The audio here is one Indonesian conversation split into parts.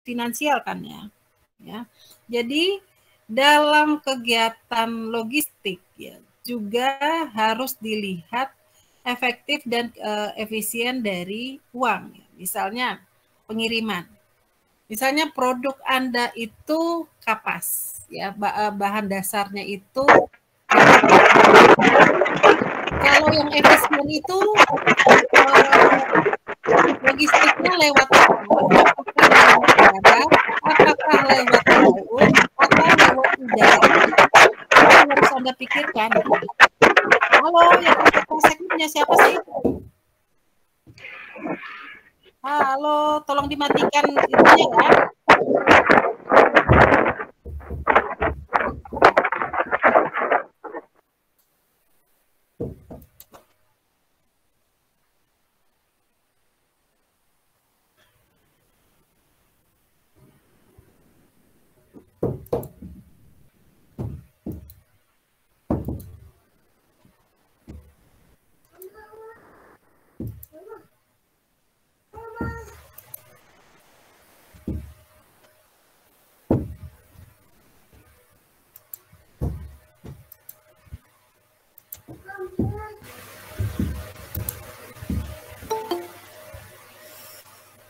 finansial kan ya. Ya. Jadi dalam kegiatan logistik ya juga harus dilihat efektif dan efisien dari uang. Misalnya pengiriman. Misalnya produk Anda itu kapas, ya bahan dasarnya itu. Kalau yang efisien itu logistiknya lewat apa? Apakah lewat darat, apakah lewat laut, atau lewat udara? Itu harus Anda pikirkan. Halo, yang polsek ini punya siapa sih? Halo, tolong dimatikan itunya ya.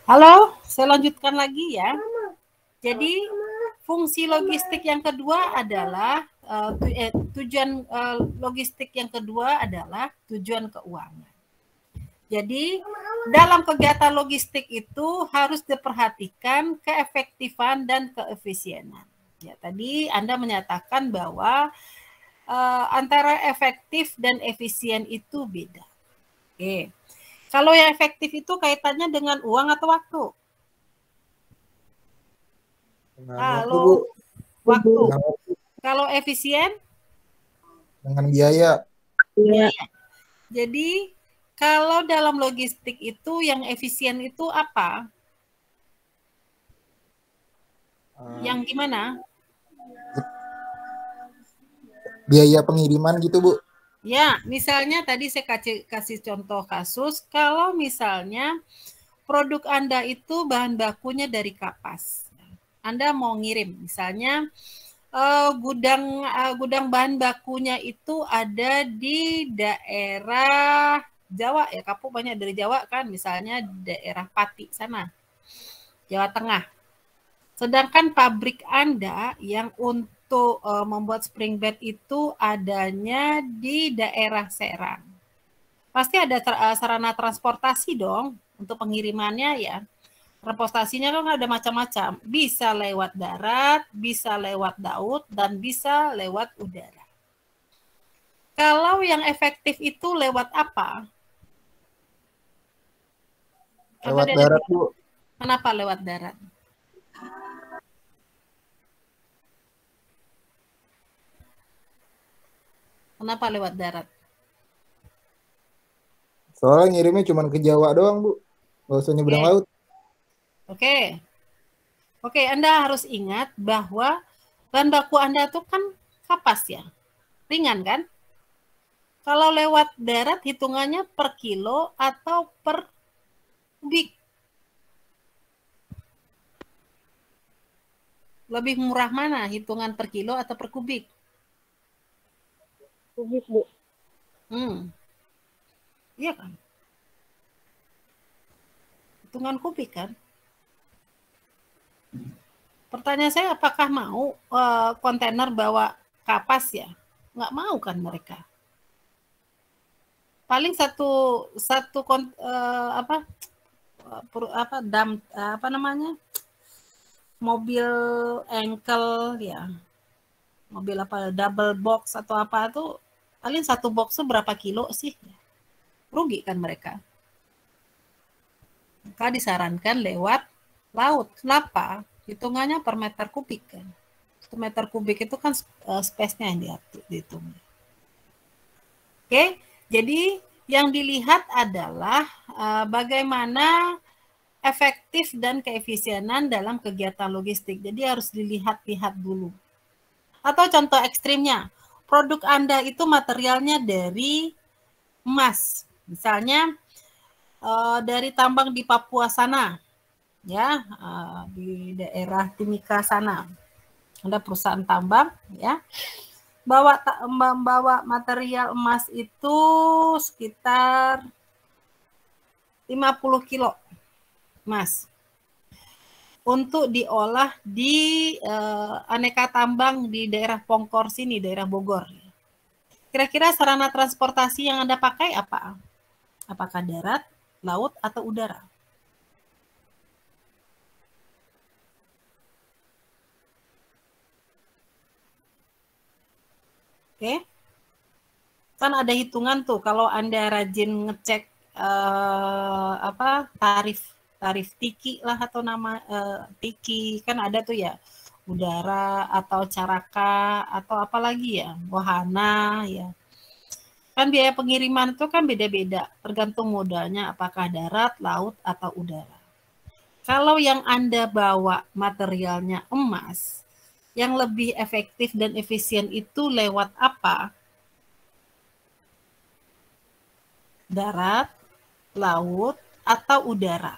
Halo, saya lanjutkan lagi ya. Jadi fungsi logistik yang kedua adalah tujuan logistik yang kedua adalah tujuan keuangan. Jadi dalam kegiatan logistik itu harus diperhatikan keefektifan dan keefisienan. Ya, tadi Anda menyatakan bahwa antara efektif dan efisien itu beda. Oke. Kalau yang efektif itu kaitannya dengan uang atau waktu? Kalau waktu. Kalau efisien? Dengan biaya. Biaya. Jadi kalau dalam logistik itu yang efisien itu apa? Yang gimana? Biaya pengiriman gitu, Bu. Ya, misalnya tadi saya kasih contoh kasus, kalau misalnya produk Anda itu bahan bakunya dari kapas. Anda mau ngirim, misalnya gudang bahan bakunya itu ada di daerah Jawa ya, Kapuk banyak dari Jawa kan, misalnya daerah Pati sana, Jawa Tengah. Sedangkan pabrik Anda yang untuk membuat spring bed itu adanya di daerah Serang. Pasti ada sarana transportasi dong untuk pengirimannya ya. Transportasinya kan ada macam-macam. Bisa lewat darat, bisa lewat laut, dan bisa lewat udara. Kalau yang efektif itu lewat apa? Lewat darat, Bu. Kenapa lewat darat? Kenapa lewat darat? Soalnya ngirimnya cuma ke Jawa doang, Bu. Nggak usah nyebrang laut. Oke, Anda harus ingat bahwa bahan baku Anda itu kan kapas ya, ringan kan? Kalau lewat darat hitungannya per kilo atau per kubik? Lebih murah mana, hitungan per kilo atau per kubik? Kubik, Bu. Iya kan? Hitungan kubik kan? Pertanyaan saya, apakah mau kontainer bawa kapas ya? Nggak mau kan mereka? Paling mobil engkel ya, mobil apa double box atau apa tuh paling satu box tuh berapa kilo sih? Rugi kan mereka. Maka disarankan lewat laut. Kenapa? Hitungannya per meter kubik kan. 1 meter kubik itu kan space-nya yang dihitung. Oke, jadi yang dilihat adalah bagaimana efektif dan keefisienan dalam kegiatan logistik. Jadi harus dilihat-lihat dulu. Atau contoh ekstrimnya, produk Anda itu materialnya dari emas. Misalnya dari tambang di Papua sana. ya, di daerah Timika sana. Ada perusahaan tambang, ya, membawa material emas itu sekitar 50 kilo emas untuk diolah di aneka tambang di daerah Pongkor sini, daerah Bogor. Kira-kira sarana transportasi yang Anda pakai apa? Apakah darat, laut, atau udara? Oke, kan ada hitungan tuh kalau Anda rajin ngecek tarif tiki lah atau nama tiki, kan ada tuh ya, udara atau caraka atau apa lagi ya, wahana ya. Kan biaya pengiriman itu kan beda-beda tergantung modalnya apakah darat, laut, atau udara. Kalau yang Anda bawa materialnya emas, yang lebih efektif dan efisien itu lewat apa? Darat, laut, atau udara.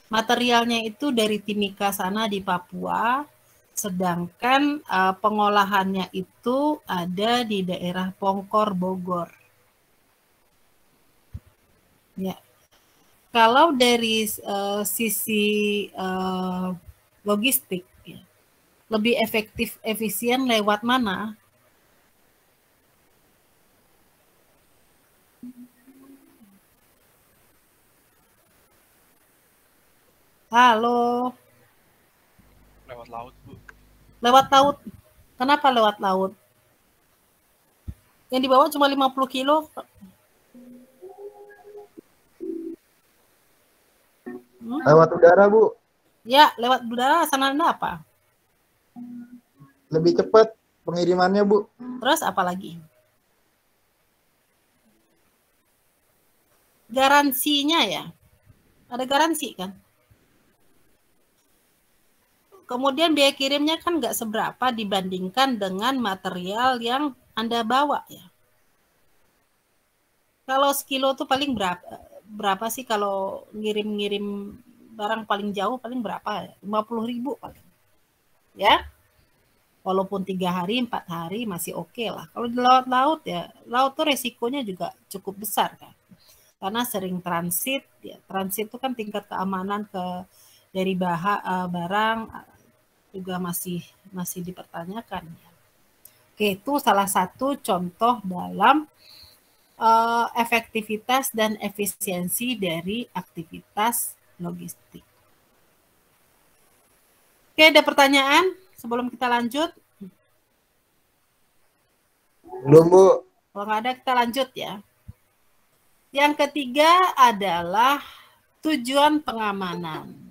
Materialnya itu dari Timika sana di Papua, sedangkan pengolahannya itu ada di daerah Pongkor, Bogor. Ya. Kalau dari sisi logistik, ya, lebih efektif, efisien lewat mana? Halo. Lewat laut, Bu. Lewat laut. Kenapa lewat laut? Yang dibawa cuma 50 kilo. Lewat udara, Bu. Ya, lewat udara. Sana Anda apa? Lebih cepat pengirimannya, Bu. Terus apa lagi? Garansinya ya. Ada garansi kan? Kemudian biaya kirimnya kan nggak seberapa dibandingkan dengan material yang Anda bawa ya. Kalau sekilo tuh paling berapa sih kalau ngirim-ngirim barang paling jauh paling berapa? 50.000 paling. Ya. Walaupun 3 hari, 4 hari masih oke lah. Kalau di laut ya, laut tuh resikonya juga cukup besar kan. Karena sering transit, ya transit itu kan tingkat keamanan dari barang juga masih dipertanyakan. Oke, itu salah satu contoh dalam efektivitas dan efisiensi dari aktivitas logistik. Oke, ada pertanyaan sebelum kita lanjut? Belum, Bu. Kalau nggak ada, kita lanjut ya. Yang ketiga adalah tujuan pengamanan.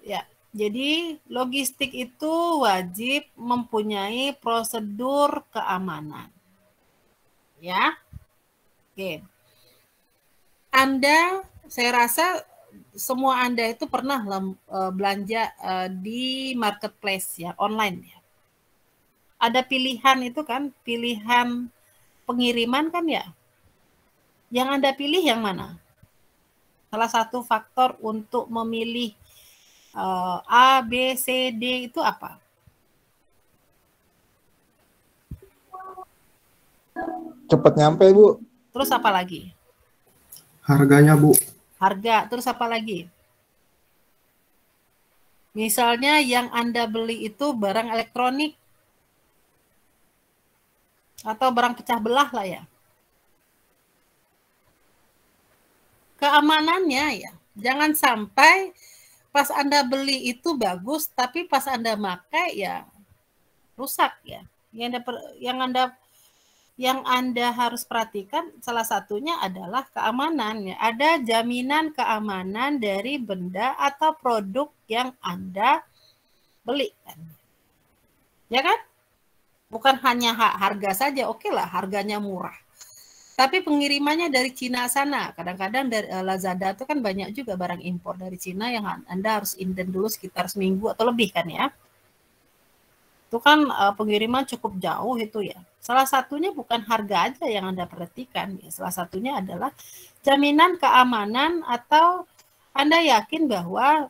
Ya, jadi logistik itu wajib mempunyai prosedur keamanan. Ya. Oke. Saya rasa semua Anda itu pernah belanja di marketplace ya, online ya. Ada pilihan itu kan, pilihan pengiriman kan ya. Yang Anda pilih yang mana? Salah satu faktor untuk memilih A, B, C, D itu apa? Cepat nyampe, Bu. Terus apa lagi? Harganya, Bu. Harga. Terus apa lagi? Misalnya yang Anda beli itu barang elektronik atau barang pecah belah lah ya. Keamanannya ya. Jangan sampai pas Anda beli itu bagus, tapi pas Anda pakai ya rusak ya. Yang Anda harus perhatikan salah satunya adalah keamanan ya. Ada jaminan keamanan dari benda atau produk yang Anda beli kan. Ya kan? Bukan hanya harga saja, oke lah harganya murah. Tapi pengirimannya dari Cina sana. Kadang-kadang dari Lazada itu kan banyak juga barang impor dari Cina yang Anda harus inden dulu sekitar seminggu atau lebih kan ya. itu kan pengiriman cukup jauh itu ya. Salah satunya bukan harga aja yang Anda perhatikan, ya. Salah satunya adalah jaminan keamanan atau Anda yakin bahwa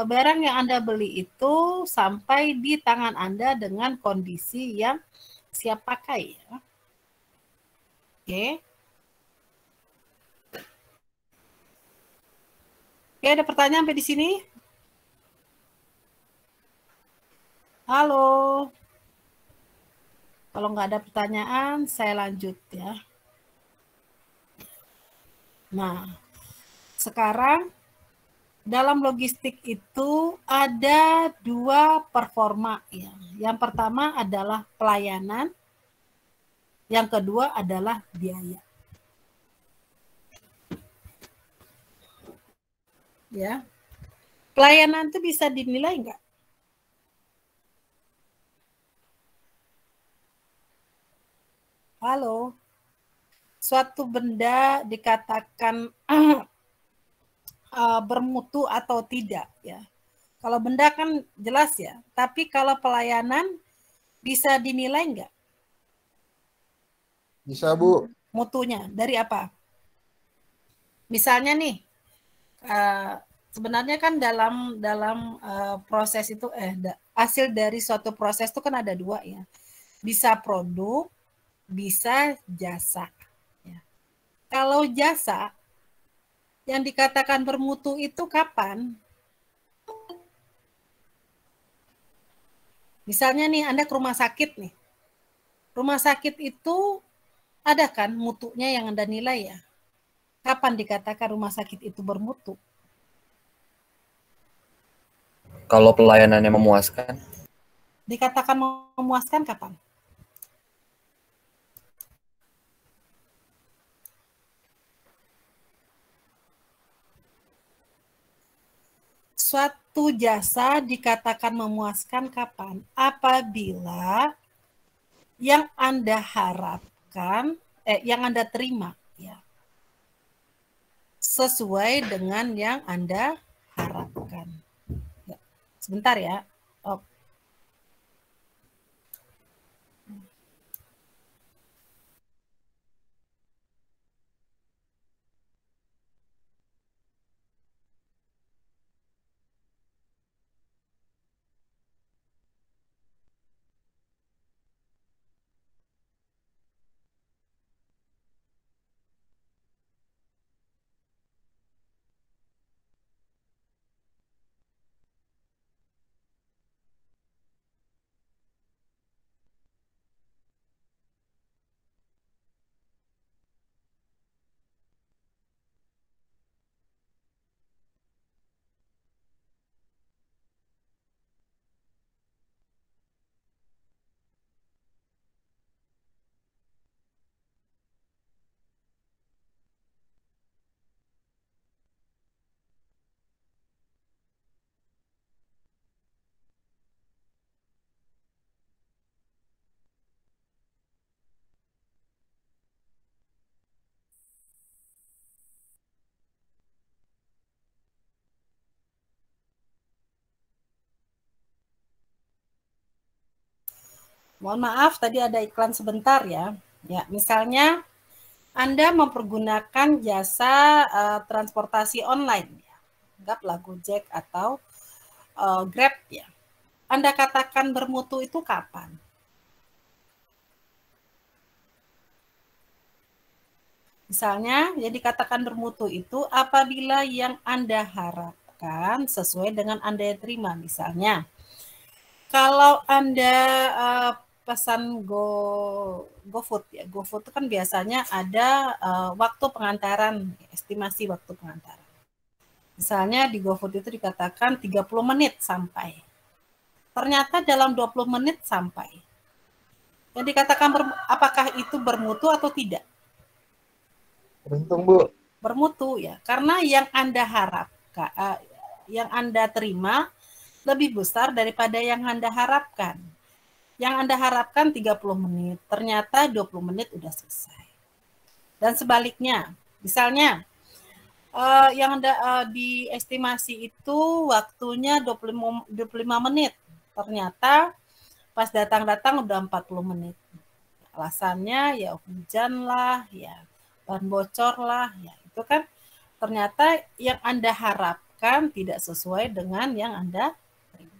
barang yang Anda beli itu sampai di tangan Anda dengan kondisi yang siap pakai ya. Oke. Oke, ada pertanyaan sampai di sini? Halo. Kalau nggak ada pertanyaan, saya lanjut ya. Nah, sekarang dalam logistik itu ada 2 performa ya. Yang pertama adalah pelayanan, yang kedua adalah biaya. Ya. Pelayanan itu bisa dinilai nggak? Halo. Suatu benda dikatakan bermutu atau tidak ya. Kalau benda kan jelas ya, tapi kalau pelayanan bisa dinilai nggak? Bisa, Bu. Mutunya dari apa? Misalnya nih, sebenarnya kan dalam proses itu hasil dari suatu proses itu kan ada 2 ya. Bisa produk, bisa jasa. Ya. Kalau jasa yang dikatakan bermutu itu kapan? Misalnya nih Anda ke rumah sakit nih. Rumah sakit itu ada kan mutunya yang Anda nilai ya? Kapan dikatakan rumah sakit itu bermutu? Kalau pelayanannya memuaskan. Dikatakan memuaskan kapan? Suatu jasa dikatakan memuaskan kapan? Apabila yang Anda harapkan, yang Anda terima, ya, sesuai dengan yang Anda harapkan. Ya. Sebentar ya. Oh. Mohon maaf, tadi ada iklan sebentar ya. Ya, misalnya Anda mempergunakan jasa transportasi online, ya. Anggaplah Gojek atau Grab ya. Anda katakan bermutu itu kapan? Misalnya, yang dikatakan bermutu itu apabila yang Anda harapkan sesuai dengan Anda yang terima. Misalnya, kalau Anda pesan GoFood ya, GoFood itu kan biasanya ada waktu pengantaran, estimasi waktu pengantaran. Misalnya di GoFood itu dikatakan 30 menit sampai. Ternyata dalam 20 menit sampai. Yang dikatakan apakah itu bermutu atau tidak? Beruntung, Bu. Bermutu ya, karena yang Anda harapkan, yang Anda terima lebih besar daripada yang Anda harapkan. Yang Anda harapkan 30 menit, ternyata 20 menit udah selesai. Dan sebaliknya, misalnya yang Anda diestimasi itu waktunya 25 menit, ternyata Pas datang-datang udah 40 menit. Alasannya ya hujan lah, ya ban bocor lah, ya itu kan ternyata yang Anda harapkan tidak sesuai dengan yang Anda terima.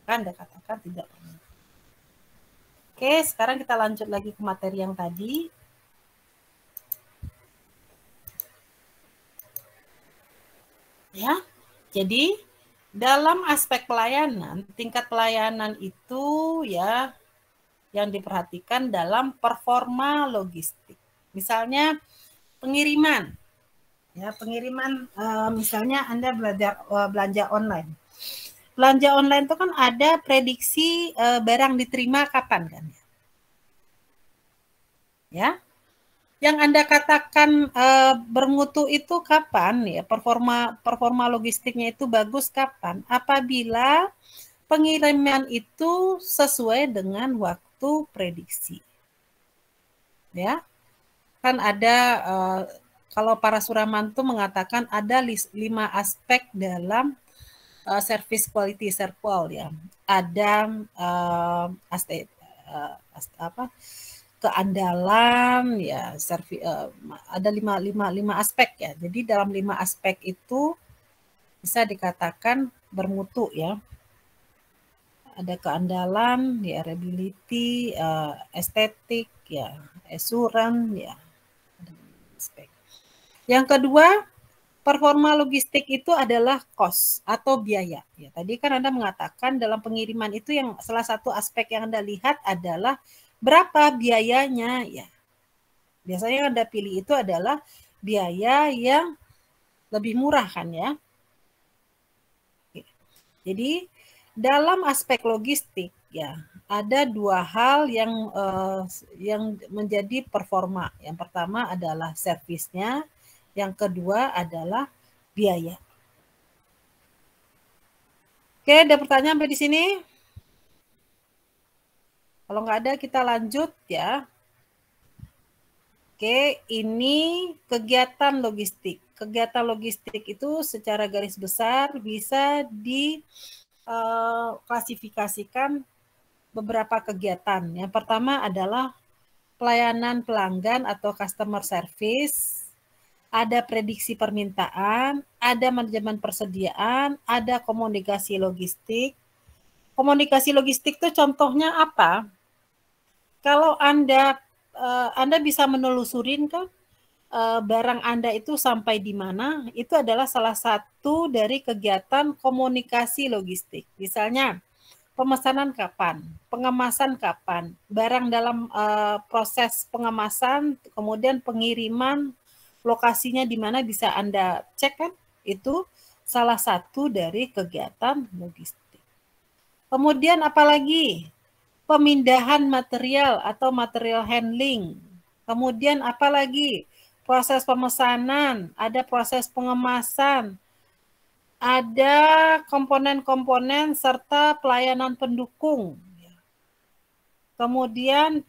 Kan Anda katakan tidak pernah. Oke, sekarang kita lanjut lagi ke materi yang tadi. Ya, jadi dalam aspek pelayanan, tingkat pelayanan itu ya yang diperhatikan dalam performa logistik. Misalnya pengiriman. Ya, pengiriman misalnya Anda belanja online. Belanja online itu kan ada prediksi barang diterima kapan kan? Ya. Yang Anda katakan bermutu itu kapan ya? Performa logistiknya itu bagus kapan? Apabila pengiriman itu sesuai dengan waktu prediksi. Ya. Kan ada kalau para suramantu mengatakan ada 5 aspek dalam service quality serpol ya. Ada keandalan ya, ada 5 aspek ya. Jadi dalam 5 aspek itu bisa dikatakan bermutu ya. Ada keandalan, ya, reliability, estetik, ya, assurance, ya. Yang kedua, performa logistik itu adalah cost atau biaya. Ya, tadi kan Anda mengatakan dalam pengiriman itu yang salah satu aspek yang Anda lihat adalah berapa biayanya. Ya. Biasanya yang Anda pilih itu adalah biaya yang lebih murah kan ya. Jadi dalam aspek logistik ya ada 2 hal yang menjadi performa. Yang pertama adalah servisnya, yang kedua adalah biaya. Oke, ada pertanyaan sampai di sini? Kalau nggak ada kita lanjut ya. Oke, ini kegiatan logistik. Kegiatan logistik itu secara garis besar bisa diklasifikasikan beberapa kegiatan. Yang pertama adalah pelayanan pelanggan atau customer service, ada prediksi permintaan, ada manajemen persediaan, ada komunikasi logistik. Komunikasi logistik itu contohnya apa? Kalau Anda bisa menelusurin kan barang Anda itu sampai di mana, itu adalah salah satu dari kegiatan komunikasi logistik. Misalnya, pemesanan kapan, pengemasan kapan, barang dalam proses pengemasan, kemudian pengiriman, lokasinya di mana bisa Anda cek kan, itu salah satu dari kegiatan logistik. Kemudian apalagi? Pemindahan material atau material handling. Kemudian apalagi? Proses pemesanan, ada proses pengemasan, ada komponen-komponen serta pelayanan pendukung. Kemudian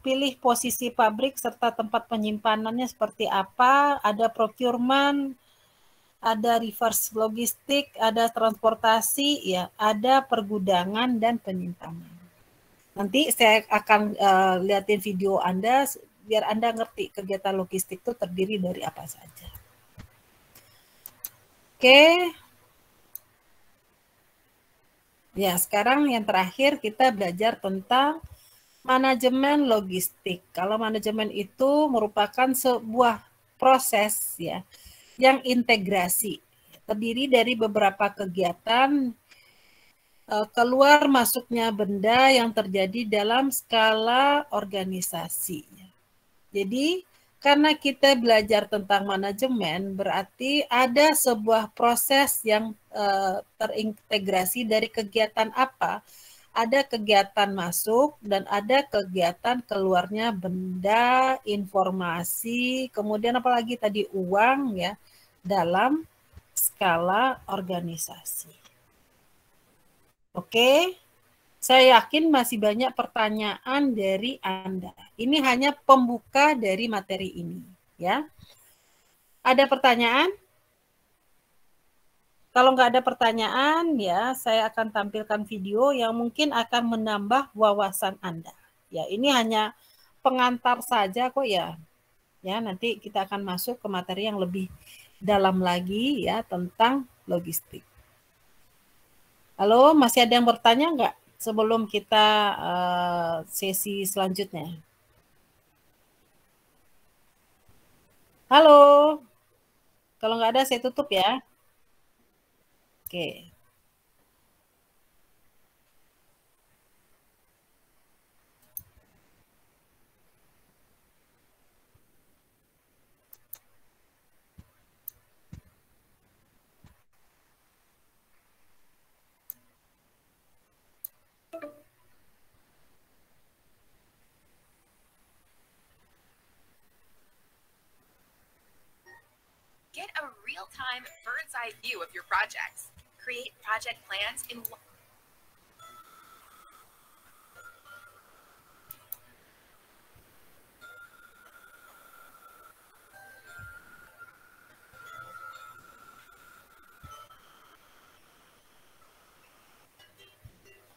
pilih posisi pabrik serta tempat penyimpanannya seperti apa, ada procurement, ada reverse logistik, ada transportasi, ya, ada pergudangan dan penyimpanan. Nanti saya akan liatin video Anda biar Anda ngerti kegiatan logistik itu terdiri dari apa saja. Oke. Ya, sekarang yang terakhir kita belajar tentang manajemen logistik. Kalau manajemen itu merupakan sebuah proses ya yang integrasi, terdiri dari beberapa kegiatan keluar masuknya benda yang terjadi dalam skala organisasi. Jadi karena kita belajar tentang manajemen, berarti ada sebuah proses yang terintegrasi dari kegiatan apa? Ada kegiatan masuk dan ada kegiatan keluarnya benda, informasi, kemudian apalagi tadi uang ya dalam skala organisasi. Oke. Saya yakin masih banyak pertanyaan dari Anda. Ini hanya pembuka dari materi ini, ya. Ada pertanyaan? kalau nggak ada pertanyaan ya, saya akan tampilkan video yang mungkin akan menambah wawasan Anda. Ya, ini hanya pengantar saja kok ya. Ya, nanti kita akan masuk ke materi yang lebih dalam lagi ya tentang logistik. Halo, masih ada yang bertanya nggak sebelum kita sesi selanjutnya? Halo, kalau nggak ada saya tutup ya. Oke. Get a real-time bird's-eye view of your projects. Create project plans in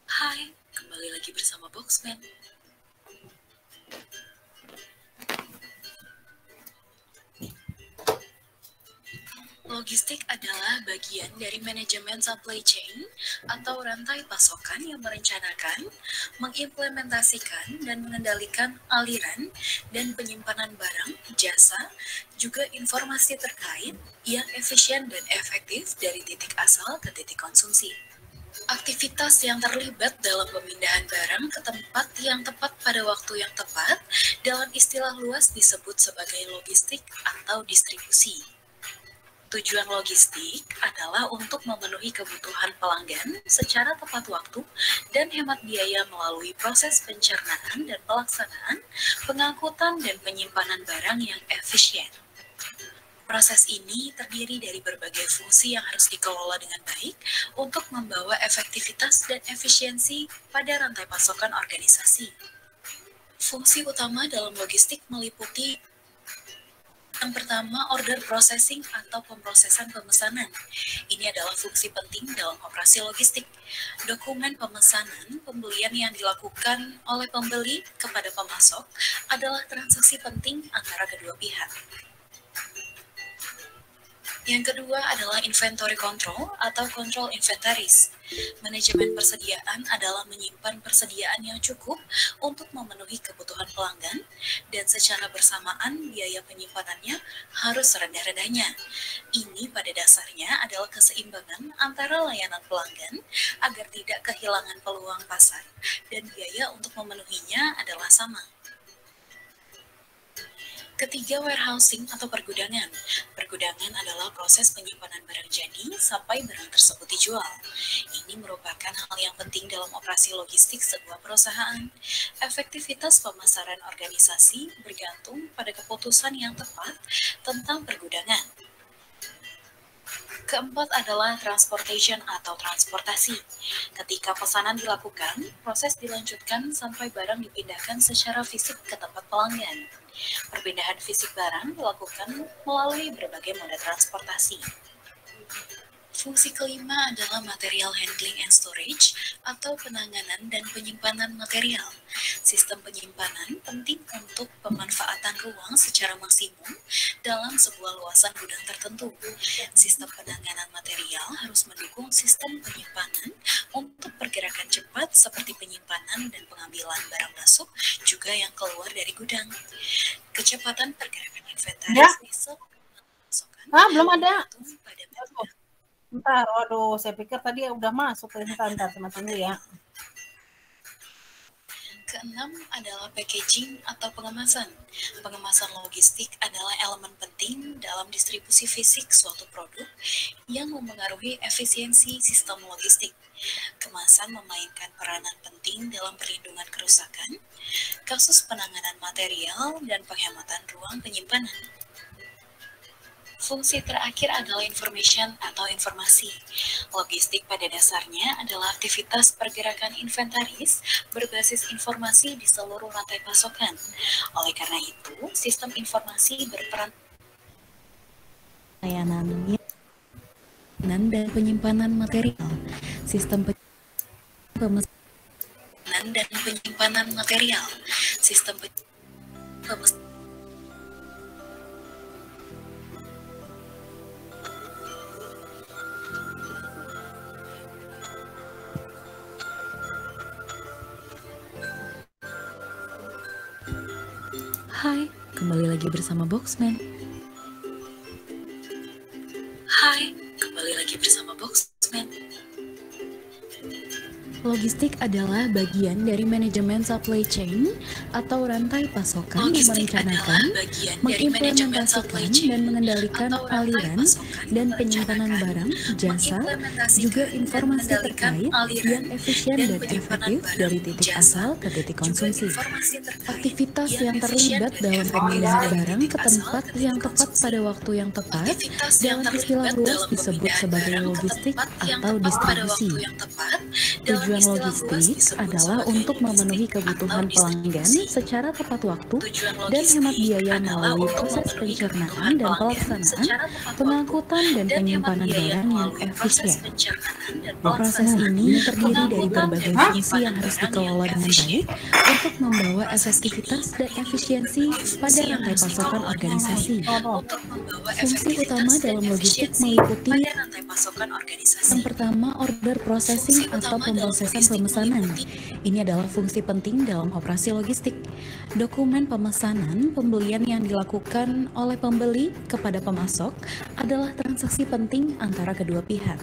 Hai, kembali lagi bersama Boxman. Logistik adalah bagian dari manajemen supply chain atau rantai pasokan yang merencanakan, mengimplementasikan, dan mengendalikan aliran dan penyimpanan barang, jasa, juga informasi terkait yang efisien dan efektif dari titik asal ke titik konsumsi. Aktivitas yang terlibat dalam pemindahan barang ke tempat yang tepat pada waktu yang tepat dalam istilah luas disebut sebagai logistik atau distribusi. Tujuan logistik adalah untuk memenuhi kebutuhan pelanggan secara tepat waktu dan hemat biaya melalui proses pencernaan dan pelaksanaan, pengangkutan dan penyimpanan barang yang efisien. Proses ini terdiri dari berbagai fungsi yang harus dikelola dengan baik untuk membawa efektivitas dan efisiensi pada rantai pasokan organisasi. Fungsi utama dalam logistik meliputi yang pertama, order processing atau pemrosesan pemesanan. Ini adalah fungsi penting dalam operasi logistik. Dokumen pemesanan pembelian yang dilakukan oleh pembeli kepada pemasok adalah transaksi penting antara kedua pihak. Yang kedua adalah inventory control atau control inventaris. Manajemen persediaan adalah menyimpan persediaan yang cukup untuk memenuhi kebutuhan pelanggan dan secara bersamaan biaya penyimpanannya harus rendah-rendahnya. Ini pada dasarnya adalah keseimbangan antara layanan pelanggan agar tidak kehilangan peluang pasar dan biaya untuk memenuhinya adalah sama. Ketiga, warehousing atau pergudangan. Pergudangan adalah proses penyimpanan barang jadi sampai barang tersebut dijual. Ini merupakan hal yang penting dalam operasi logistik sebuah perusahaan. Efektivitas pemasaran organisasi bergantung pada keputusan yang tepat tentang pergudangan. Keempat adalah transportation atau transportasi. Ketika pesanan dilakukan, proses dilanjutkan sampai barang dipindahkan secara fisik ke tempat pelanggan. Perpindahan fisik barang dilakukan melalui berbagai moda transportasi. Fungsi kelima adalah material handling and storage atau penanganan dan penyimpanan material. Sistem penyimpanan penting untuk pemanfaatan ruang secara maksimum dalam sebuah luasan gudang tertentu. Sistem penanganan material harus mendukung sistem penyimpanan untuk pergerakan cepat seperti penyimpanan dan pengambilan barang masuk juga yang keluar dari gudang. Kecepatan pergerakan inventaris belum ada. Bentar, waduh, saya pikir tadi udah masuk. Bentar, teman-teman ya. Keenam adalah packaging atau pengemasan. Pengemasan logistik adalah elemen penting dalam distribusi fisik suatu produk yang memengaruhi efisiensi sistem logistik. Kemasan memainkan peranan penting dalam perlindungan kerusakan, kasus penanganan material, dan penghematan ruang penyimpanan. Fungsi terakhir adalah information atau informasi. Logistik pada dasarnya adalah aktivitas pergerakan inventaris berbasis informasi di seluruh rantai pasokan. Oleh karena itu, sistem informasi berperan layanannya. dan penyimpanan material, sistem pemesanan dan penyimpanan material, sistem Hai, kembali lagi bersama Boxman. Hai, kembali lagi bersama Boxman. Logistik adalah bagian dari manajemen supply chain atau rantai pasokan yang Logistik merencanakan, adalah bagian dari manajemen supply mengimplementasikan chain dan mengendalikan atau rantai aliran pasokan dan yang penyimpanan merencanakan, barang, jasa, mengimplementasikan, juga dan informasi mengendalikan terkait aliran yang efisien dan dan penyimpanan efektif barang, dari titik jasa, asal ke titik juga konsumsi. informasi terkait Aktivitas yang efisien terlibat dan dalam efektif pemindahan dari barang titik ke asal tempat ke titik yang tepat konsumsi. pada waktu yang tepat Aktivitas yang dalam istilah terlibat luas dalam disebut pemindahan sebagai barang ke logistik tempat yang atau tepat pada distribusi. waktu yang tepat dalam Tujuan istilah luas logistik disebut adalah sebagai untuk memenuhi logistik kebutuhan atau pelanggan distribusi. secara tepat waktu Tujuan dan hemat logistik biaya adalah melalui untuk proses memenuhi pencernaan kebutuhan dan pelanggan pelaksanaan, secara tepat waktu pengangkutan dan dan hemat penyimpanan biaya barang yang melalui proses efisien. pencernaan dan Proses pelaksanaan, ini terdiri dari pengangkutan berbagai dan fungsi yang penyimpanan harus barang yang dikelola dengan efisien. baik untuk membawa Proses ini efektivitas dan terdiri dari efisiensi berbagai pada fungsi yang rantai harus pasokan dikelola dengan organisasi. baik untuk membawa Fungsi utama efektivitas dan dalam logistik efisiensi meliputi pada rantai pasokan organisasi. yang pertama, order processing Fungsi atau utama dalam pemrosesan logistik pemesanan. meliputi Ini adalah fungsi penting dalam operasi logistik. Dokumen pemesanan pembelian yang dilakukan oleh pembeli kepada pemasok adalah transaksi penting antara kedua pihak.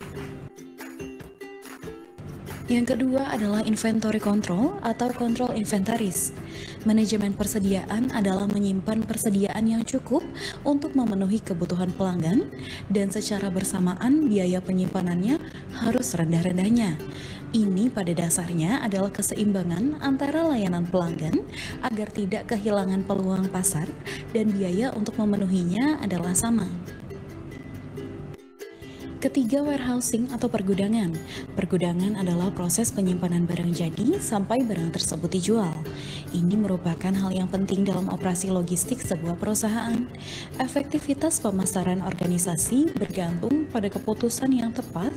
Yang kedua adalah inventory control atau control inventaris. Manajemen persediaan adalah menyimpan persediaan yang cukup untuk memenuhi kebutuhan pelanggan dan secara bersamaan biaya penyimpanannya harus rendah-rendahnya. Ini pada dasarnya adalah keseimbangan antara layanan pelanggan agar tidak kehilangan peluang pasar dan biaya untuk memenuhinya adalah sama. Ketiga, warehousing atau pergudangan. Pergudangan adalah proses penyimpanan barang jadi sampai barang tersebut dijual. Ini merupakan hal yang penting dalam operasi logistik sebuah perusahaan. Efektivitas pemasaran organisasi bergantung pada keputusan yang tepat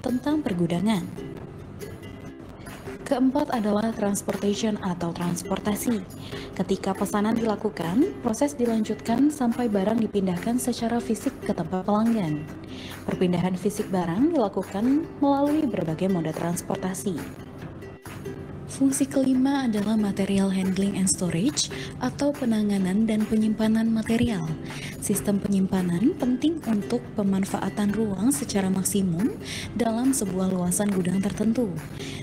tentang pergudangan. Keempat adalah transportation atau transportasi. Ketika pesanan dilakukan, proses dilanjutkan sampai barang dipindahkan secara fisik ke tempat pelanggan. Perpindahan fisik barang dilakukan melalui berbagai moda transportasi. Fungsi kelima adalah material handling and storage atau penanganan dan penyimpanan material. Sistem penyimpanan penting untuk pemanfaatan ruang secara maksimum dalam sebuah luasan gudang tertentu.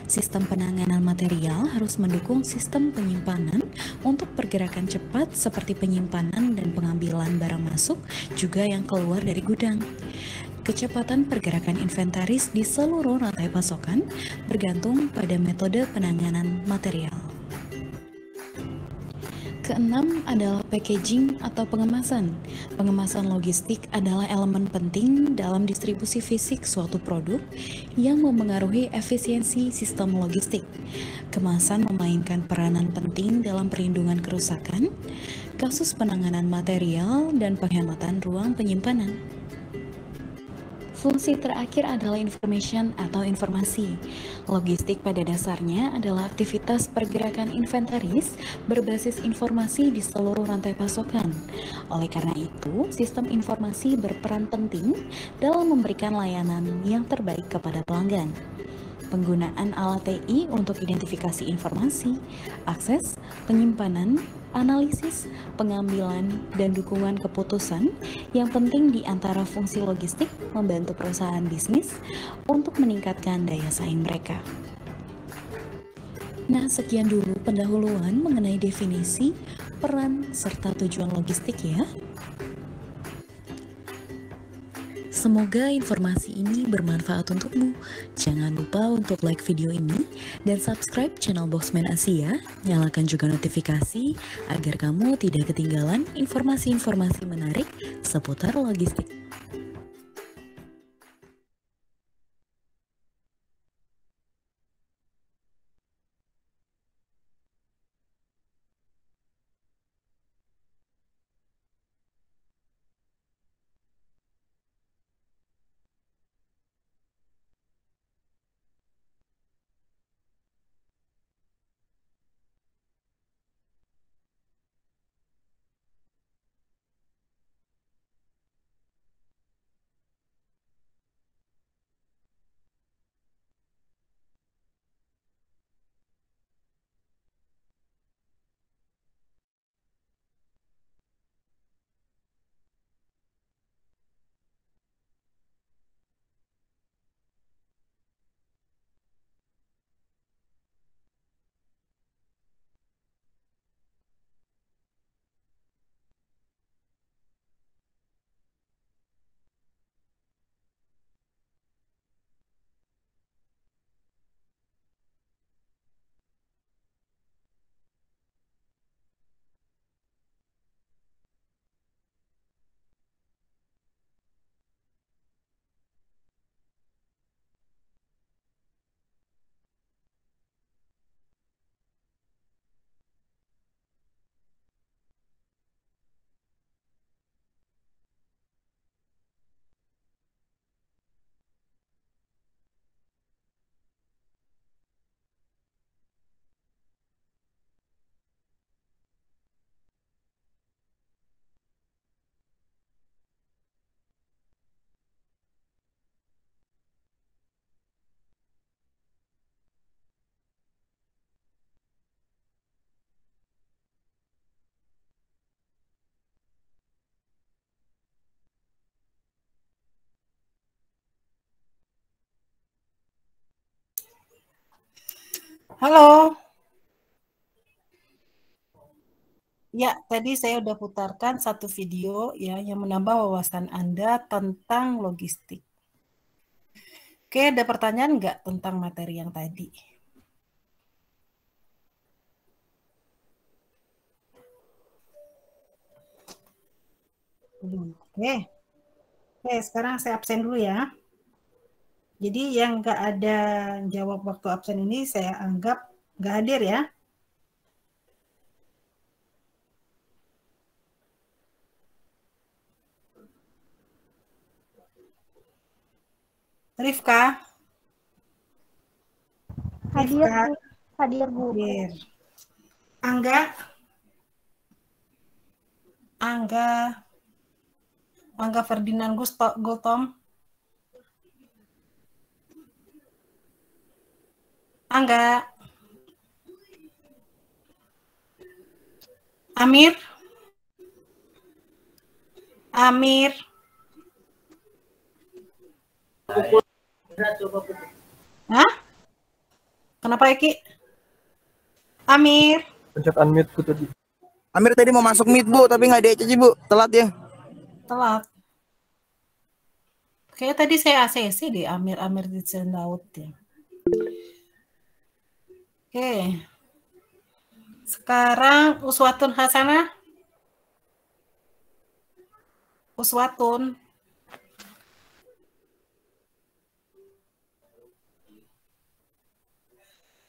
Sistem penanganan material harus mendukung sistem penyimpanan untuk pergerakan cepat seperti penyimpanan dan pengambilan barang masuk juga yang keluar dari gudang. Kecepatan pergerakan inventaris di seluruh rantai pasokan bergantung pada metode penanganan material. Keenam adalah packaging atau pengemasan. Pengemasan logistik adalah elemen penting dalam distribusi fisik suatu produk yang memengaruhi efisiensi sistem logistik. Kemasan memainkan peranan penting dalam perlindungan kerusakan, kasus penanganan material, dan penghematan ruang penyimpanan. Fungsi terakhir adalah information atau informasi. Logistik pada dasarnya adalah aktivitas pergerakan inventaris berbasis informasi di seluruh rantai pasokan. Oleh karena itu, sistem informasi berperan penting dalam memberikan layanan yang terbaik kepada pelanggan. Penggunaan alat TI untuk identifikasi informasi, akses, penyimpanan, analisis, pengambilan, dan dukungan keputusan yang penting di antara fungsi logistik membantu perusahaan bisnis untuk meningkatkan daya saing mereka. Nah, sekian dulu pendahuluan mengenai definisi, peran, serta tujuan logistik ya. Semoga informasi ini bermanfaat untukmu. Jangan lupa untuk like video ini dan subscribe channel Boxman Asia. Nyalakan juga notifikasi agar kamu tidak ketinggalan informasi-informasi menarik seputar logistik. Halo. Ya, tadi saya udah putarkan satu video ya yang menambah wawasan Anda tentang logistik. Oke, ada pertanyaan nggak tentang materi yang tadi? Oke. Oke, sekarang saya absen dulu ya. Jadi yang nggak ada jawab waktu absen ini saya anggap nggak hadir ya. Rifka? Hadir, Rifka? Bu. Hadir, Bu. Hadir. Angga? Angga Ferdinand Gultom? Angga? Amir? Amir? Hah? Kenapa Eki? Amir? Pencet unmute ku tadi. Amir tadi mau masuk meet, Bu, tapi nggak di Bu. Telat ya. Telat. Kayak tadi saya ACC deh, Amir di Daud ya. Oke. Sekarang Uswatun Hasanah. Uswatun.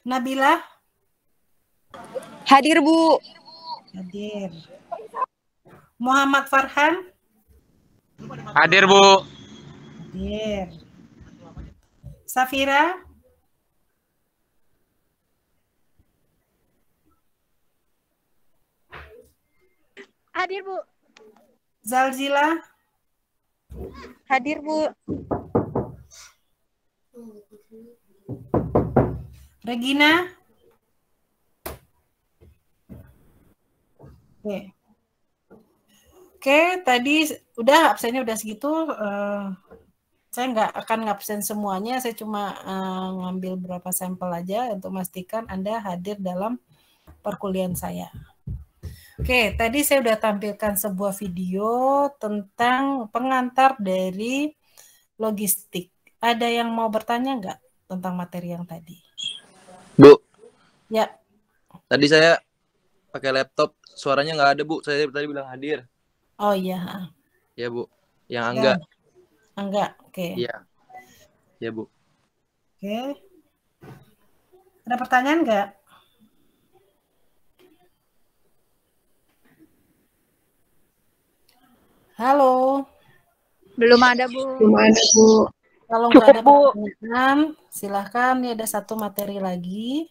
Nabila. Hadir, Bu. Hadir. Muhammad Farhan. Hadir, Bu. Hadir. Safira. Hadir, Bu. Zalzila. Hadir, Bu. Regina. Oke. Oke, tadi udah absennya udah segitu. Saya nggak akan ngabsen semuanya, saya cuma ngambil beberapa sampel aja untuk memastikan Anda hadir dalam perkuliahan saya. Oke, tadi saya udah tampilkan sebuah video tentang pengantar dari logistik. Ada yang mau bertanya nggak tentang materi yang tadi? Bu. Ya. Tadi saya pakai laptop, suaranya nggak ada, Bu. Saya tadi bilang hadir. Oh iya. Ya, Bu. Yang Angga. Ya. Angga, oke. Iya. Ya, Bu. Oke. Ada pertanyaan nggak? Halo. Belum ada, Bu. Belum ada, Bu. Kalau nggak ada pertanyaan, silahkan. Ini ada satu materi lagi.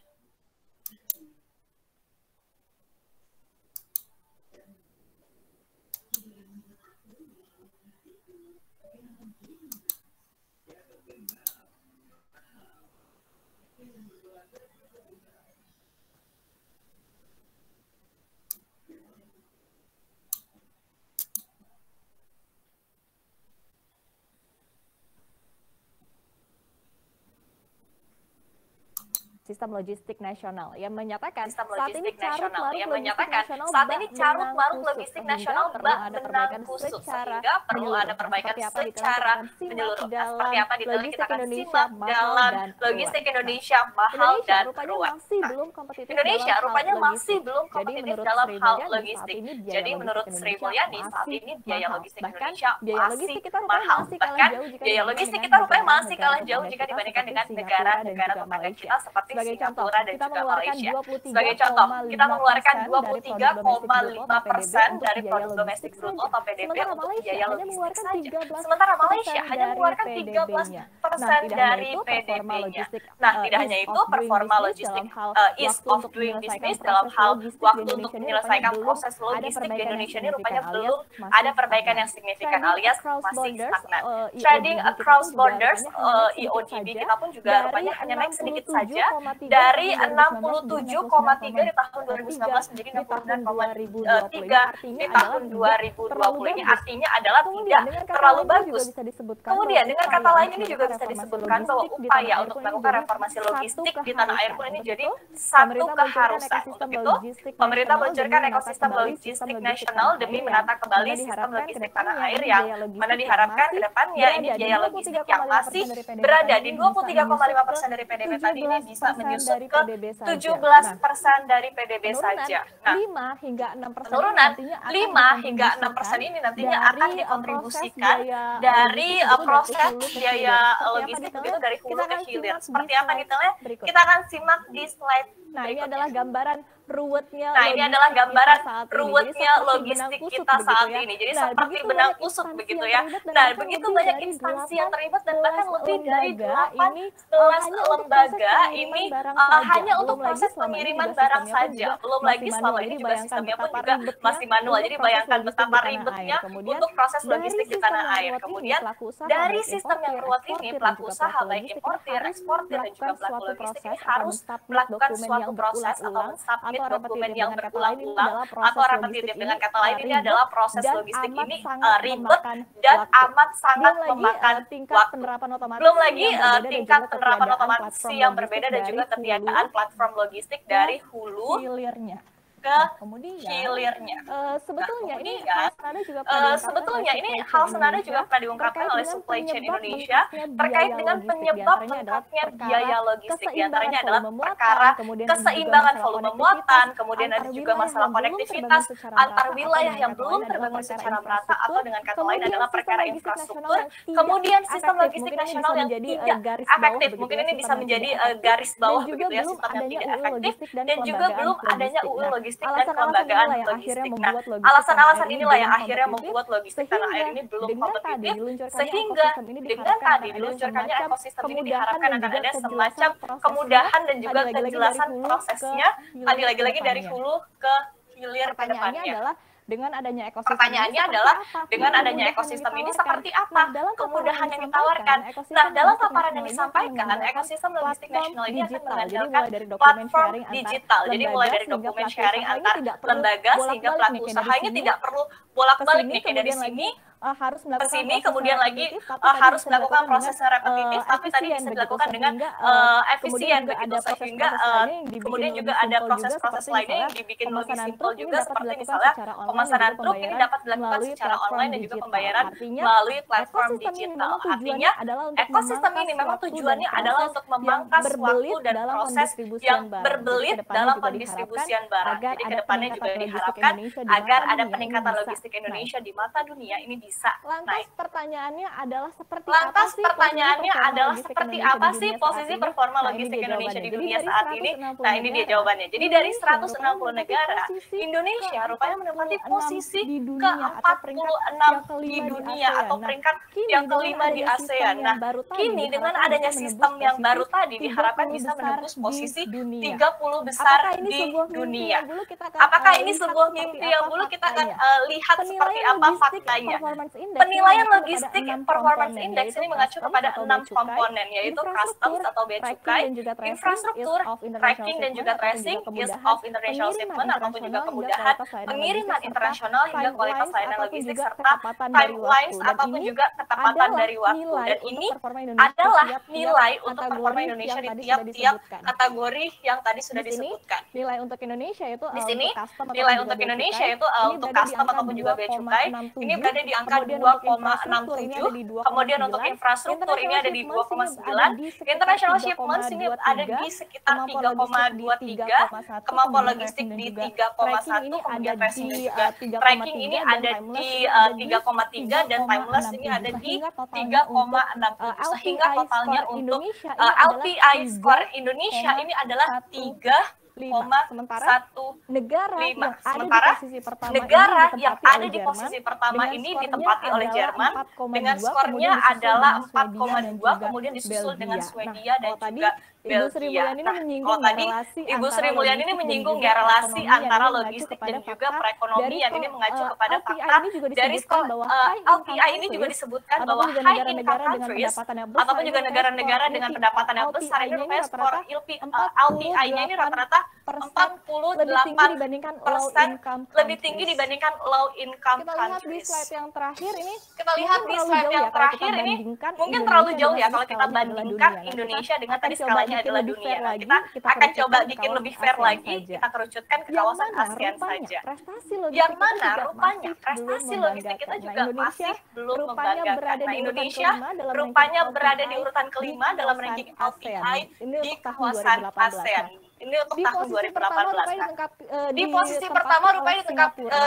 Sistem Logistik Nasional yang menyatakan Sistem saat ini Logistik Nasional yang carut-marut logistik nasional bak benang kusut sehingga perlu ada perbaikan secara menyeluruh. Seperti apa detailnya kita akan simak dalam Logistik Indonesia mahal dan ruwet. Indonesia rupanya masih belum kompetitif dalam hal logistik. Jadi menurut Sri Mulyani saat ini biaya logistik Indonesia masih mahal. Bahkan biaya logistik kita rupanya masih kalah jauh jika dibandingkan dengan negara-negara tetangga kita seperti Singapura dan juga Malaysia. Sebagai contoh, kita mengeluarkan 23,5% dari produk domestik bruto atau PDB untuk biaya logistik saja. Sementara Malaysia hanya mengeluarkan 13% dari PDB-nya. Nah, tidak hanya itu, performa logistik ease of doing business dalam hal waktu untuk menyelesaikan proses logistik di Indonesia ini rupanya belum ada perbaikan yang signifikan alias masih stagnan. Trading across borders, EOTB kita pun juga rupanya hanya naik sedikit saja dari 67,3 di tahun 2019 menjadi 66,3 di tahun 2020. Ini artinya adalah tidak terlalu bagus. Kemudian dengan kata lain ini juga bisa disebutkan bahwa upaya untuk melakukan reformasi logistik di tanah air pun ini jadi satu keharusan. Untuk itu, pemerintah meluncurkan ekosistem logistik nasional demi menata kembali sistem logistik tanah air yang mana diharapkan ke depannya ini biaya logistik yang masih berada di 23,5% dari PDB tadi ini bisa menyusut ke 17% dari PDB saja. Nah, penurunan 5 hingga 6% ini nantinya akan dikontribusikan dari proses biaya logistik begitu dari hulu ke hilir. Seperti apa detailnya? Kita akan simak di slide. Nah, ini adalah gambaran ruwetnya. Nah, ini adalah gambaran ruwetnya logistik kita saat ini. Jadi seperti benang kusut begitu ya. Nah, begitu banyak instansi yang terlibat dan bahkan lebih dari 18 lembaga ini hanya untuk proses pengiriman barang saja. Belum lagi selama ini juga sistemnya pun juga masih manual. Jadi bayangkan betapa ribetnya untuk proses logistik di tanah air. Kemudian dari sistem yang ruwet ini, pelaku usaha baik importir, eksportir, dan juga pelaku logistik ini harus melakukan suatu proses atau mensubmit dokumen yang berulang-ulang atau repetitif. Dengan kata lain ini adalah proses logistik ini ribet dan amat sangat memakan waktu. Belum lagi tingkat penerapan otomasi yang berbeda dan juga ketiadaan platform logistik dari hulu ke hilirnya. Sebetulnya ini hal senada juga pernah diungkapkan oleh Supply Chain Indonesia terkait dengan penyebab lengkapnya biaya logistik. Di antaranya adalah perkara keseimbangan volume muatan, kemudian ada juga masalah konektivitas antar wilayah yang belum terbangun secara merata, atau dengan kata lain adalah perkara infrastruktur. Kemudian sistem logistik nasional yang tidak efektif, mungkin ini bisa menjadi garis bawah begitu ya, sistem yang tidak efektif, dan juga belum adanya UU logistik dan kelembagaan logistik. Nah, alasan-alasan inilah yang akhirnya membuat logistik tanah air ini belum kompetitif, sehingga dengan tadi diluncurkannya ekosistem ini diharapkan akan ada semacam kemudahan dan juga kejelasan prosesnya, tadi lagi-lagi dari hulu ke hilir ke depannya. Dengan adanya ekosistem pertanyaannya adalah dengan adanya ekosistem ini seperti apa kemudahan yang ditawarkan. Nah, dalam paparan yang disampaikan, ekosistem logistik nasional ini akan mengandalkan platform digital. Jadi mulai dari dokumen sharing antar lembaga sehingga pelaku usaha ini tidak perlu bolak-balik nih dari sini harus ke sini, kemudian lagi harus melakukan proses repetitif, tapi tadi bisa dilakukan dengan efisien begitu, sehingga kemudian juga ada proses-proses lainnya yang dibikin lebih simpel juga, seperti misalnya pemesanan truk ini dapat dilakukan secara online dan juga pembayaran melalui platform digital. Artinya ekosistem ini memang tujuannya adalah untuk memangkas waktu dan proses yang berbelit dalam pendistribusian barang. Jadi kedepannya juga diharapkan agar ada peningkatan logistik Indonesia di mata dunia ini bisa naik. Pertanyaannya adalah seperti apa sih posisi performa logistik Indonesia di dunia saat ini? Nah, ini dia jawabannya. Jadi dari 160 negara, Indonesia rupanya menempati posisi ke-46 di dunia atau peringkat yang kelima di ASEAN. Nah, kini dengan adanya sistem yang baru tadi diharapkan bisa menembus posisi 30 besar di dunia. Apakah ini sebuah mimpi yang dulu kita akan lihat seperti apa faktanya? Penilaian logistik performance index ini mengacu kepada 6 komponen, yaitu customs atau bea cukai, infrastruktur, tracking dan juga tracing, ease of international shipment ataupun juga kemudahan pengiriman internasional hingga kualitas layanan logistik, serta timelines ataupun juga ketepatan dari waktu. Dan ini adalah nilai untuk performa Indonesia di tiap-tiap kategori yang tadi sudah disebutkan. Nilai untuk Indonesia itu di sini nilai untuk Indonesia itu untuk custom ataupun juga bea cukai ini berada di angka 2,67. Kemudian untuk infrastruktur ini ada di 2,9. International shipments ini ada di sekitar 3,23. Kemampuan logistik di 3,1. Kemudian tracing dan juga tracking ini ada di 3,3 dan timeless ini ada di 3,6. Sehingga totalnya untuk LPI score Indonesia ini adalah 3,6. Sementara negara yang ada di posisi pertama ini ditempati oleh Jerman dengan skornya adalah 4,2, kemudian disusul dengan Swedia dan juga Belgia. Nah, kalau tadi Ibu Sri Mulyani ini menyinggung ya relasi antara logistik dan juga perekonomian, ini mengacu kepada fakta dari LPI ini juga disebutkan bahwa high income countries ataupun juga negara-negara dengan pendapatan yang besar ini rupanya skor LPI-nya ini rata-rata 48% lebih tinggi dibandingkan low income countries. Kita lihat di slide yang terakhir ini mungkin terlalu jauh ya kalau kita bandingkan Indonesia dengan tadi skalanya adalah dunia. Nah, kita akan coba bikin lebih fair lagi, kita kerucutkan ke kawasan ASEAN saja. Yang mana rupanya prestasi logistik kita juga masih belum membanggakan. Nah, Indonesia rupanya berada di urutan kelima dalam ranking LPI di kawasan ASEAN. Ini untuk tahun 2018. Di posisi pertama rupanya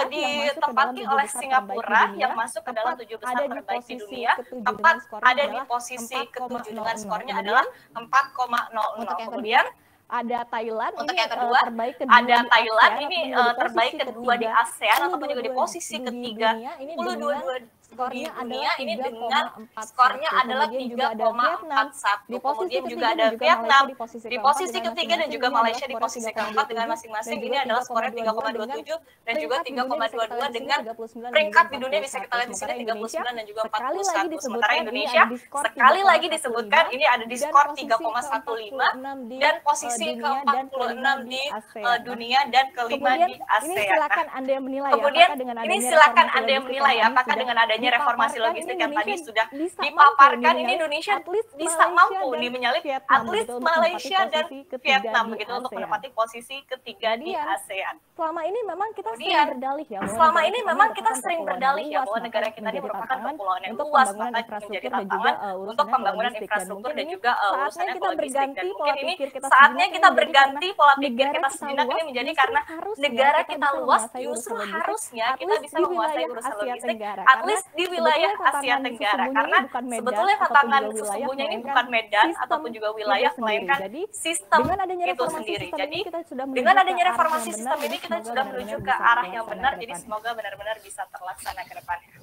ditempati oleh Singapura yang masuk ke dalam 7 besar terbaik di dunia. Tepat ada di posisi ke-7 dengan skornya adalah 4,00. Kemudian ada Thailand, untuk yang kedua ada Thailand ini terbaik kedua di ASEAN ataupun juga di posisi ketiga 22 di dunia ini dengan skornya adalah 3,41. Kemudian juga ada Vietnam di posisi ketiga dan juga Malaysia di posisi keempat dengan masing-masing ini adalah skornya 3,27 dan juga 3,22 dengan peringkat di dunia bisa kita lihat di sini 39 dan juga 41. Sementara Indonesia sekali lagi disebutkan ini ada di skor 3,15 dan posisi ke-46 di dunia dan kelima di ASEAN. Kemudian ini silakan Anda yang menilai ya, apakah dengan adanya reformasi logistik yang tadi sudah dipaparkan ini Indonesia bisa mampu nih menyalip at least Malaysia dan Vietnam begitu untuk menempati posisi ketiga di ASEAN. Selama ini memang kita sering berdalih ya. Selama ini memang kita sering berdalih ya bahwa negara kita ini merupakan kepulauan yang luas, maka menjadi tantangan untuk pembangunan infrastruktur dan juga urusannya ke logistik. Dan mungkin ini saatnya kita berganti pola pikir kita sejenak ini menjadi karena negara kita luas justru harusnya kita bisa menguasai urusan logistik at least di wilayah Asia Tenggara, karena sebetulnya tantangan sesungguhnya ini bukan medan ataupun juga wilayah, melainkan sistem itu sendiri. Jadi dengan adanya reformasi sistem ini kita sudah menuju ke arah yang benar, jadi semoga benar-benar bisa terlaksana ke depannya.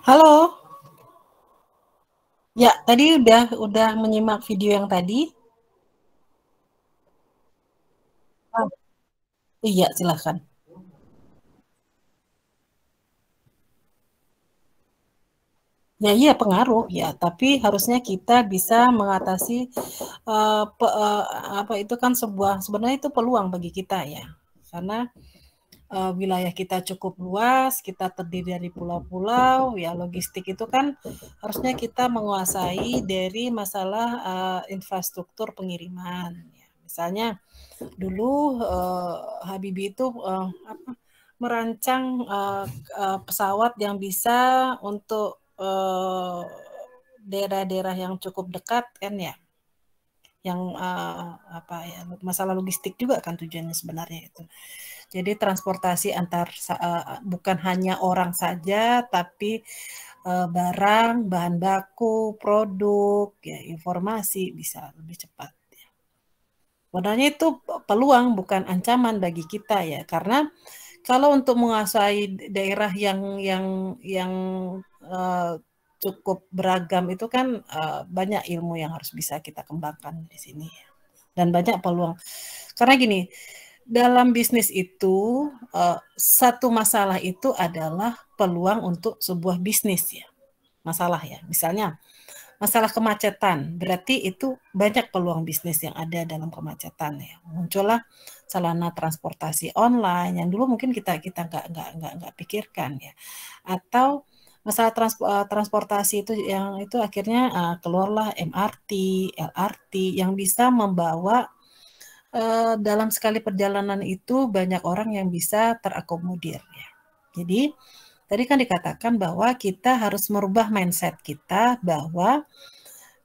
Halo. Ya, tadi udah menyimak video yang tadi. Iya, silahkan. Ya, iya pengaruh ya, tapi harusnya kita bisa mengatasi apa itu kan sebenarnya itu peluang bagi kita ya, karena wilayah kita cukup luas, kita terdiri dari pulau-pulau, ya logistik itu kan harusnya kita menguasai dari masalah infrastruktur pengiriman. Ya. Misalnya dulu Habibie itu merancang pesawat yang bisa untuk daerah-daerah yang cukup dekat kan ya, yang masalah logistik juga kan tujuannya sebenarnya itu. Jadi transportasi antar bukan hanya orang saja, tapi barang, bahan baku, produk, ya informasi bisa lebih cepat. Ya. Sebenarnya itu peluang bukan ancaman bagi kita ya, karena kalau untuk menguasai daerah yang cukup beragam itu kan banyak ilmu yang harus bisa kita kembangkan di sini dan banyak peluang. Karena gini. Dalam bisnis itu, satu masalah itu adalah peluang untuk sebuah bisnis ya. Masalah ya. Misalnya, masalah kemacetan. Berarti itu banyak peluang bisnis yang ada dalam kemacetan ya. Muncullah sarana transportasi online yang dulu mungkin kita nggak pikirkan ya. Atau masalah transportasi itu akhirnya keluarlah MRT, LRT yang bisa membawa dalam sekali perjalanan itu banyak orang yang bisa terakomodir. Ya. Jadi tadi kan dikatakan bahwa kita harus merubah mindset kita bahwa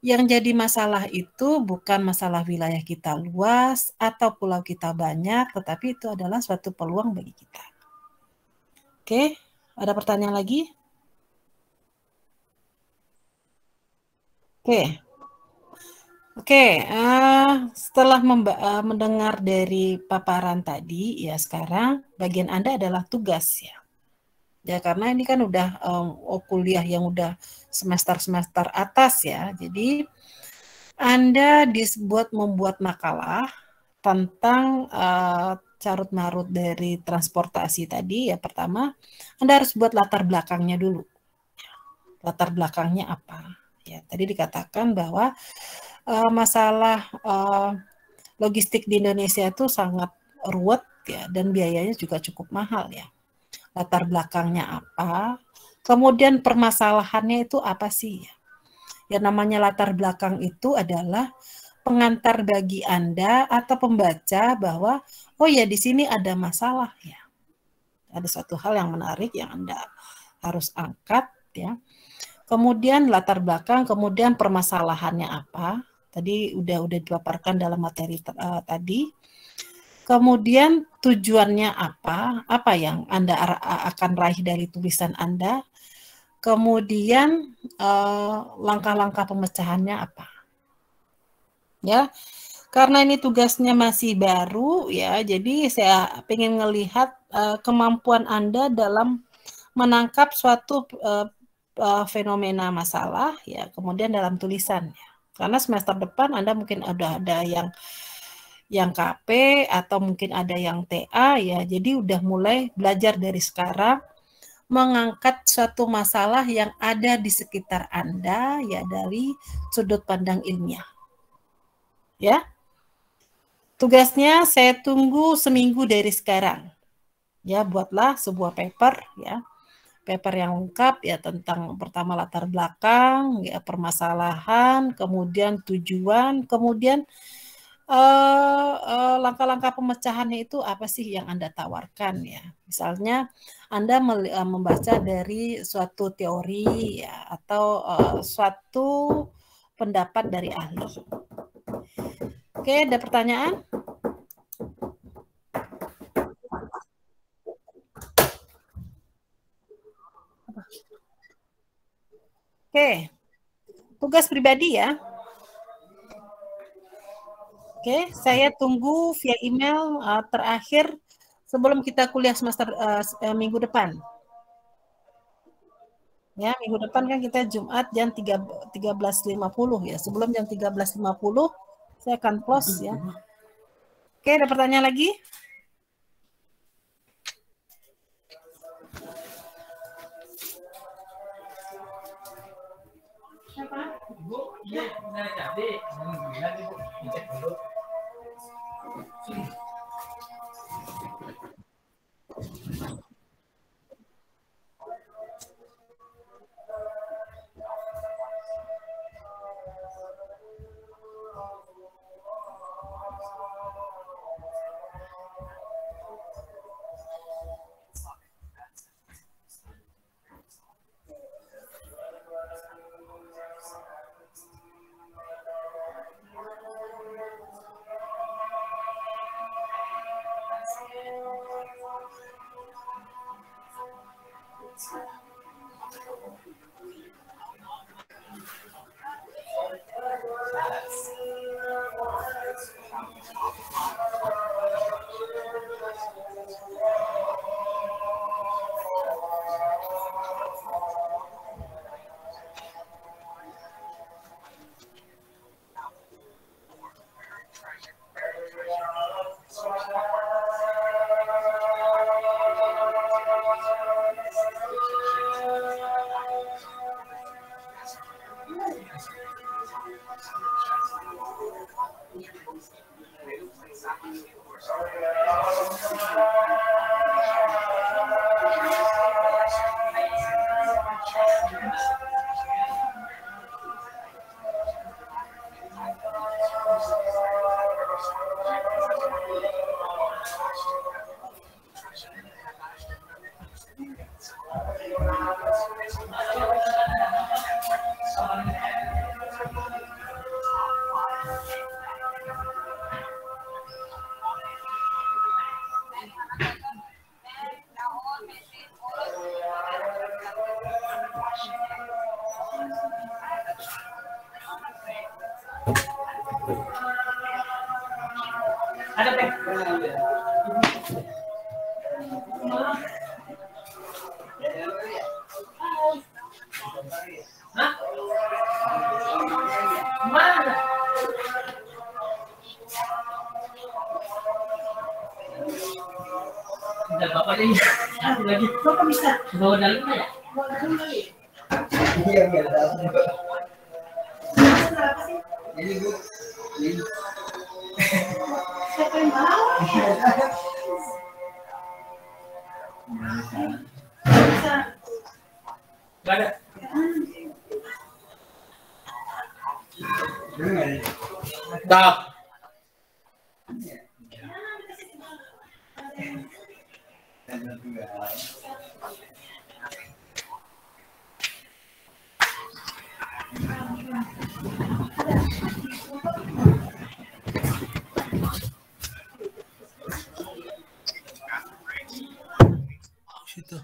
yang jadi masalah itu bukan masalah wilayah kita luas atau pulau kita banyak, tetapi itu adalah suatu peluang bagi kita. Oke, ada pertanyaan lagi? Oke, setelah mendengar dari paparan tadi, ya sekarang bagian Anda adalah tugas ya. Ya karena ini kan udah kuliah yang udah semester-semester atas ya. Jadi Anda membuat makalah tentang carut marut dari transportasi tadi ya. Pertama, Anda harus buat latar belakangnya dulu. Latar belakangnya apa? Ya, tadi dikatakan bahwa masalah logistik di Indonesia itu sangat ruwet ya dan biayanya juga cukup mahal ya. Latar belakangnya apa? Kemudian permasalahannya itu apa sih ya? Yang namanya latar belakang itu adalah pengantar bagi Anda atau pembaca bahwa oh ya di sini ada masalah ya. Ada suatu hal yang menarik yang Anda harus angkat ya. Kemudian latar belakang, kemudian permasalahannya apa? Tadi udah dipaparkan dalam materi tadi. Kemudian tujuannya apa? Apa yang Anda akan raih dari tulisan Anda? Kemudian langkah-langkah pemecahannya apa? Ya, karena ini tugasnya masih baru ya, jadi saya ingin melihat kemampuan Anda dalam menangkap suatu fenomena masalah ya, kemudian dalam tulisan ya. Karena semester depan Anda mungkin ada yang KP atau mungkin ada yang TA ya. Jadi udah mulai belajar dari sekarang mengangkat suatu masalah yang ada di sekitar Anda ya dari sudut pandang ilmiah. Ya. Tugasnya saya tunggu seminggu dari sekarang. Ya, buatlah sebuah paper ya. Paper yang lengkap ya tentang pertama latar belakang, ya permasalahan, kemudian tujuan, kemudian langkah-langkah pemecahannya itu apa sih yang Anda tawarkan ya. Misalnya Anda membaca dari suatu teori ya atau suatu pendapat dari ahli. Oke, ada pertanyaan? Oke, tugas pribadi ya. Oke, saya tunggu via email terakhir sebelum kita kuliah semester minggu depan. Ya, minggu depan kan kita Jumat jam 13.50 ya. Sebelum jam 13.50 saya akan close ya. Oke, ada pertanyaan lagi? Udah bapaknya lagi kok bisa bawa dalam ya? Iya enggak ada. Ini Bu. Siapa yang mau? Enggak ada. Stop. Situ.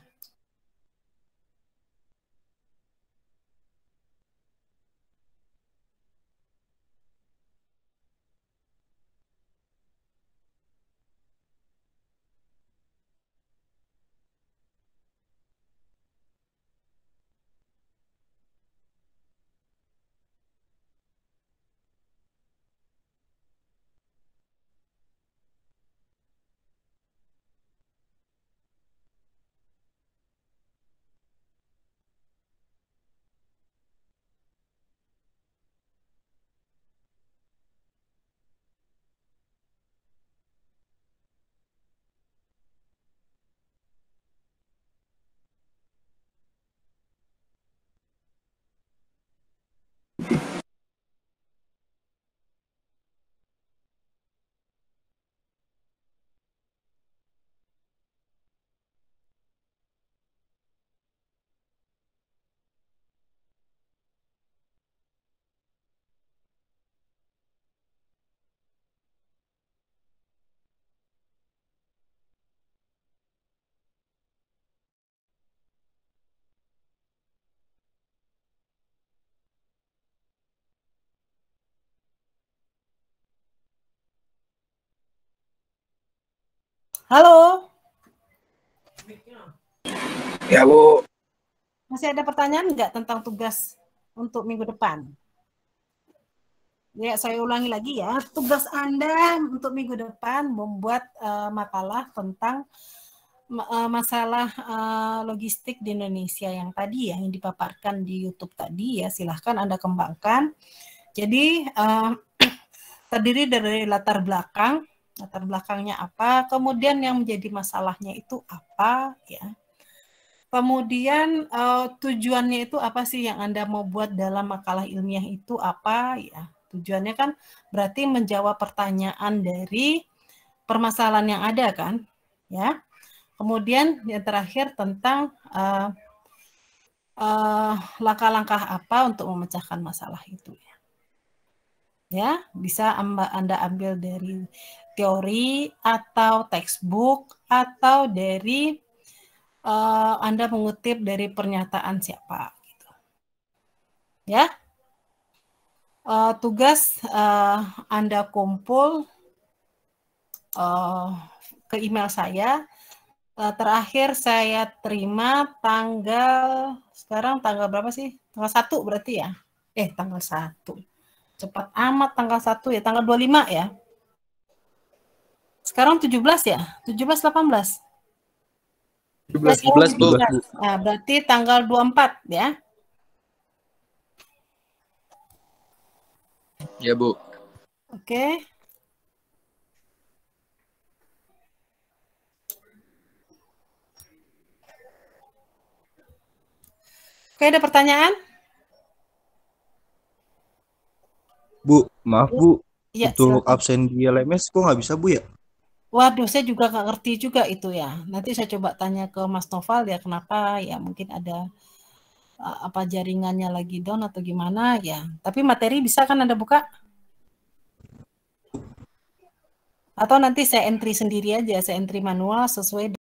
Halo. Ya, Bu. Masih ada pertanyaan nggak tentang tugas untuk minggu depan? Ya, saya ulangi lagi ya. Tugas Anda untuk minggu depan membuat makalah tentang masalah logistik di Indonesia yang tadi ya, yang dipaparkan di YouTube tadi ya. Silahkan Anda kembangkan. Jadi terdiri dari latar belakangnya apa, kemudian yang menjadi masalahnya itu apa ya. Kemudian tujuannya itu apa sih yang Anda mau buat dalam makalah ilmiah itu apa ya. Tujuannya kan berarti menjawab pertanyaan dari permasalahan yang ada kan ya. Kemudian yang terakhir tentang langkah-langkah apa untuk memecahkan masalah itu ya. Ya, bisa Anda ambil dari teori atau textbook atau dari Anda mengutip dari pernyataan siapa gitu. Ya. Tugas Anda kumpul ke email saya. Terakhir saya terima sekarang tanggal berapa sih? Tanggal 1 berarti ya? Tanggal 1. Cepat amat tanggal 1 ya, tanggal 25 ya. Sekarang 17 ya? 17 18. 17 Bu. Nah, berarti tanggal 24 ya. Ya, Bu. Oke. Oke, ada pertanyaan? Bu, maaf Bu. Ya, untuk silakan. absen di LMS kok nggak bisa Bu ya? Waduh, saya juga nggak ngerti juga itu ya. Nanti saya coba tanya ke Mas Noval ya kenapa ya, mungkin ada apa jaringannya lagi down atau gimana ya. Tapi materi bisa kan Anda buka? Atau nanti saya entry sendiri aja, saya entry manual sesuai